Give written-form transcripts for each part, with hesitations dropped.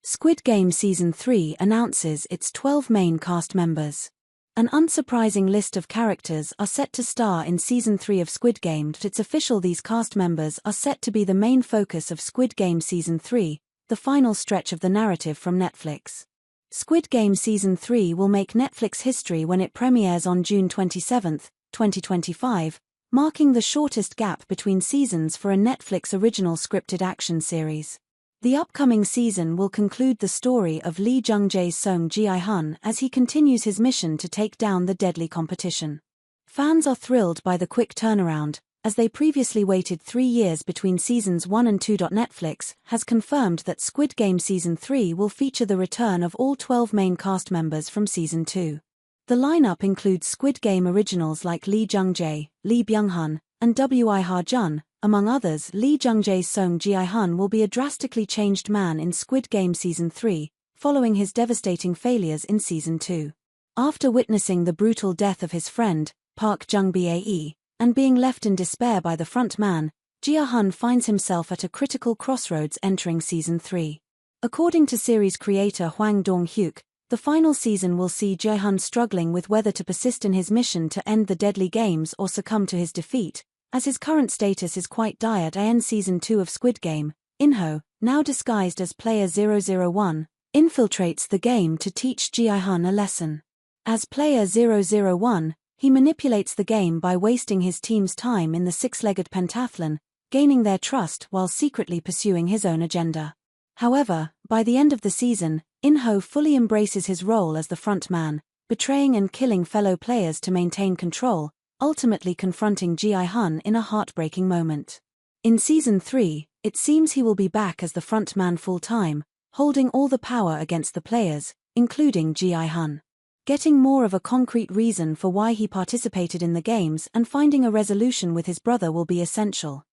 Squid Game Season 3 announces its 12 main cast members. An unsurprising list of characters are set to star in Season 3 of Squid Game. It's official, these cast members are set to be the main focus of Squid Game Season 3, the final stretch of the narrative from Netflix. Squid Game Season 3 will make Netflix history when it premieres on June 27, 2025, marking the shortest gap between seasons for a Netflix original scripted action series. The upcoming season will conclude the story of Lee Jung-jae's Song Ji-hun as he continues his mission to take down the deadly competition. Fans are thrilled by the quick turnaround, as they previously waited 3 years between seasons 1 and 2. Netflix has confirmed that Squid Game Season 3 will feature the return of all 12 main cast members from Season 2. The lineup includes Squid Game originals like Lee Jung-jae, Lee Byung-hun, and Wi Ha-jun. Among others, Lee Jung-jae's Song Ji-hun will be a drastically changed man in Squid Game Season 3, following his devastating failures in Season 2. After witnessing the brutal death of his friend, Park Jung-bae, and being left in despair by the front man, Ji-hun finds himself at a critical crossroads entering Season 3. According to series creator Hwang Dong-hyuk, the final season will see Ji-hun struggling with whether to persist in his mission to end the deadly games or succumb to his defeat, as his current status is quite dire. In Season 2 of Squid Game, In-ho, now disguised as Player 001, infiltrates the game to teach Ji-hun a lesson. As Player 001, he manipulates the game by wasting his team's time in the six-legged pentathlon, gaining their trust while secretly pursuing his own agenda. However, by the end of the season, In-ho fully embraces his role as the front man, betraying and killing fellow players to maintain control, ultimately confronting Ji-hun in a heartbreaking moment. In Season 3, it seems he will be back as the front man full-time, holding all the power against the players, including Ji-hun. Getting more of a concrete reason for why he participated in the games and finding a resolution with his brother will be essential.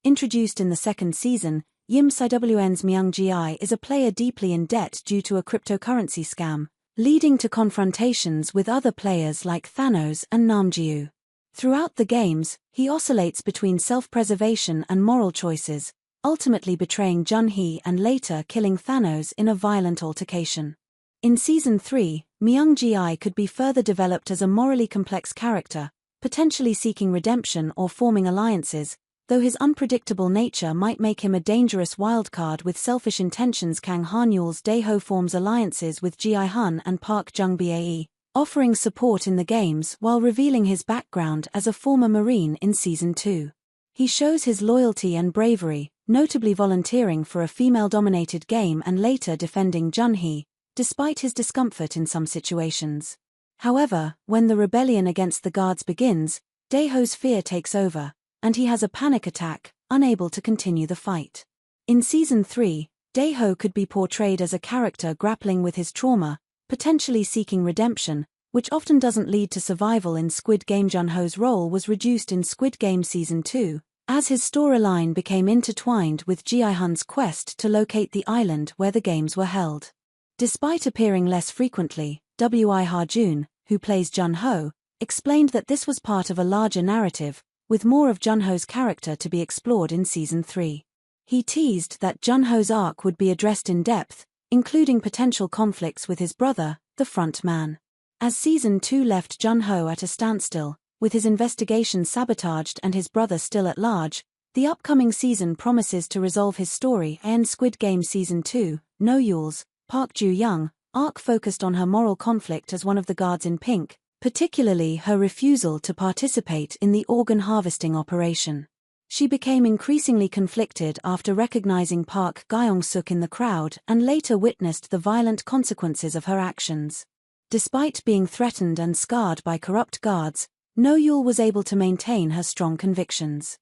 Introduced in the second season, Yim Si-Wn's Myung-ji is a player deeply in debt due to a cryptocurrency scam, leading to confrontations with other players like Thanos and Namjiu. Throughout the games, he oscillates between self-preservation and moral choices, ultimately betraying Jun-hee and later killing Thanos in a violent altercation. In Season 3, Myung-ji could be further developed as a morally complex character, potentially seeking redemption or forming alliances, though his unpredictable nature might make him a dangerous wildcard with selfish intentions. Kang Han-yul's Dae-ho forms alliances with Ji-hun and Park Jung-bae, offering support in the games while revealing his background as a former Marine in Season 2. He shows his loyalty and bravery, notably volunteering for a female-dominated game and later defending Jun-hee, despite his discomfort in some situations. However, when the rebellion against the guards begins, Dae-ho's fear takes over, and he has a panic attack, unable to continue the fight. In Season 3, Dae-ho could be portrayed as a character grappling with his trauma, potentially seeking redemption, which often doesn't lead to survival in Squid Game. Jun-ho's role was reduced in Squid Game Season 2, as his storyline became intertwined with Ji-hun's quest to locate the island where the games were held. Despite appearing less frequently, Wi Ha-jun, who plays Jun-ho, explained that this was part of a larger narrative, with more of Jun-ho's character to be explored in Season 3. He teased that Jun-ho's arc would be addressed in depth, including potential conflicts with his brother, the front man. As Season 2 left Jun-ho at a standstill, with his investigation sabotaged and his brother still at large, the upcoming season promises to resolve his story. In Squid Game Season 2, No-yul's Park Ju-young arc focused on her moral conflict as one of the guards in pink, particularly her refusal to participate in the organ harvesting operation. She became increasingly conflicted after recognizing Park Gyeong-suk in the crowd and later witnessed the violent consequences of her actions. Despite being threatened and scarred by corrupt guards, No-yul was able to maintain her strong convictions.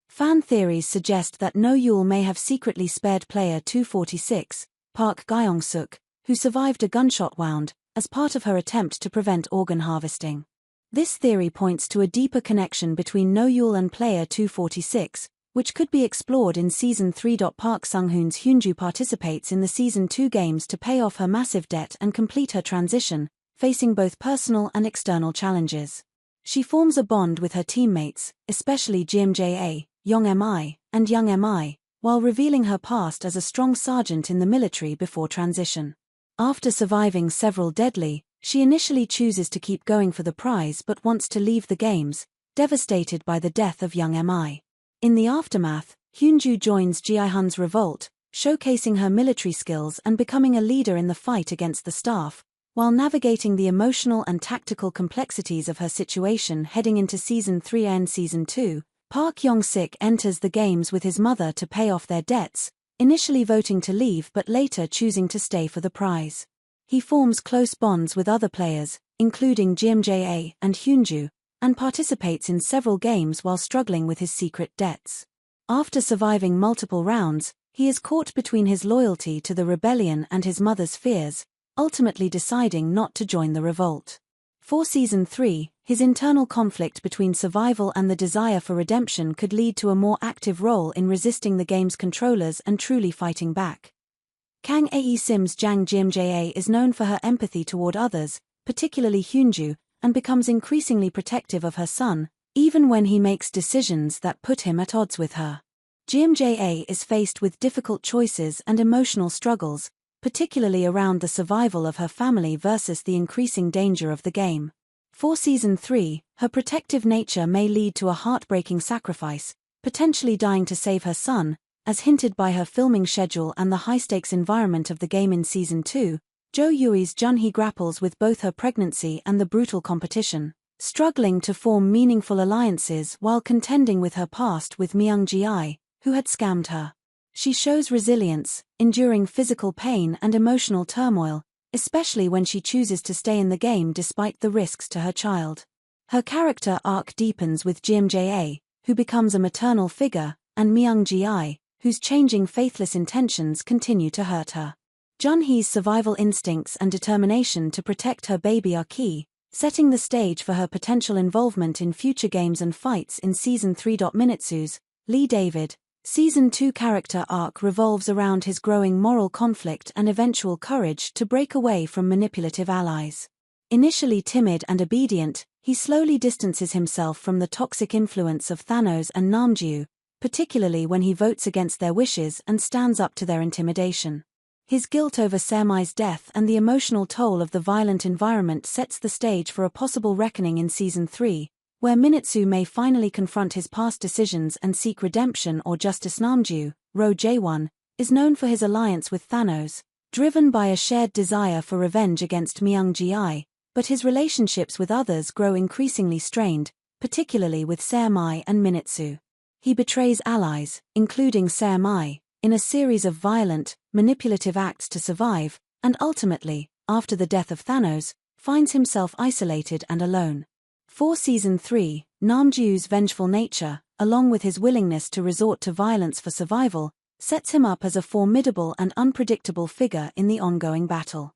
Fan theories suggest that No-yul may have secretly spared player 246, Park Gyeong-suk, who survived a gunshot wound, as part of her attempt to prevent organ harvesting. This theory points to a deeper connection between No-yul and player 246, which could be explored in Season 3. Park Sung-hoon's Hyunju participates in the Season 2 games to pay off her massive debt and complete her transition, facing both personal and external challenges. She forms a bond with her teammates, especially Jim Jae, Young Mi, and Young Mi, while revealing her past as a strong sergeant in the military before transition. After surviving several deadly, she initially chooses to keep going for the prize but wants to leave the games, devastated by the death of young Mi. In the aftermath, Hyunju joins Ji-hun's revolt, showcasing her military skills and becoming a leader in the fight against the staff, while navigating the emotional and tactical complexities of her situation heading into Season 3 and Season 2. Park Yong-sik enters the games with his mother to pay off their debts, initially voting to leave but later choosing to stay for the prize. He forms close bonds with other players, including Jimja and Hyunju, and participates in several games while struggling with his secret debts. After surviving multiple rounds, he is caught between his loyalty to the rebellion and his mother's fears, ultimately deciding not to join the revolt. For Season 3, his internal conflict between survival and the desire for redemption could lead to a more active role in resisting the game's controllers and truly fighting back. Kang Ae Sim's Jang Jimja is known for her empathy toward others, particularly Hyunju, and becomes increasingly protective of her son, even when he makes decisions that put him at odds with her. Jimja is faced with difficult choices and emotional struggles, particularly around the survival of her family versus the increasing danger of the game. For Season 3, her protective nature may lead to a heartbreaking sacrifice, potentially dying to save her son, as hinted by her filming schedule and the high-stakes environment of the game in Season 2. Jo Yui's Junhee grapples with both her pregnancy and the brutal competition, struggling to form meaningful alliances while contending with her past with Myung-ji, who had scammed her. She shows resilience, enduring physical pain and emotional turmoil, especially when she chooses to stay in the game despite the risks to her child. Her character arc deepens with Jimja, who becomes a maternal figure, and Myung-ji, whose changing faithless intentions continue to hurt her. Junhee's survival instincts and determination to protect her baby are key, setting the stage for her potential involvement in future games and fights in Season 3. Minitsu's Lee David, Season 2 character arc revolves around his growing moral conflict and eventual courage to break away from manipulative allies. Initially timid and obedient, he slowly distances himself from the toxic influence of Thanos and Namju, particularly when he votes against their wishes and stands up to their intimidation. His guilt over Semi's death and the emotional toll of the violent environment sets the stage for a possible reckoning in Season 3, where Minitsu may finally confront his past decisions and seek redemption or justice. Namju, Ro Jaewon, is known for his alliance with Thanos, driven by a shared desire for revenge against Myung-ji, but his relationships with others grow increasingly strained, particularly with Semi and Minitsu. He betrays allies, including Semi, in a series of violent, manipulative acts to survive, and ultimately, after the death of Thanos, finds himself isolated and alone. For Season 3, Namju's vengeful nature, along with his willingness to resort to violence for survival, sets him up as a formidable and unpredictable figure in the ongoing battle.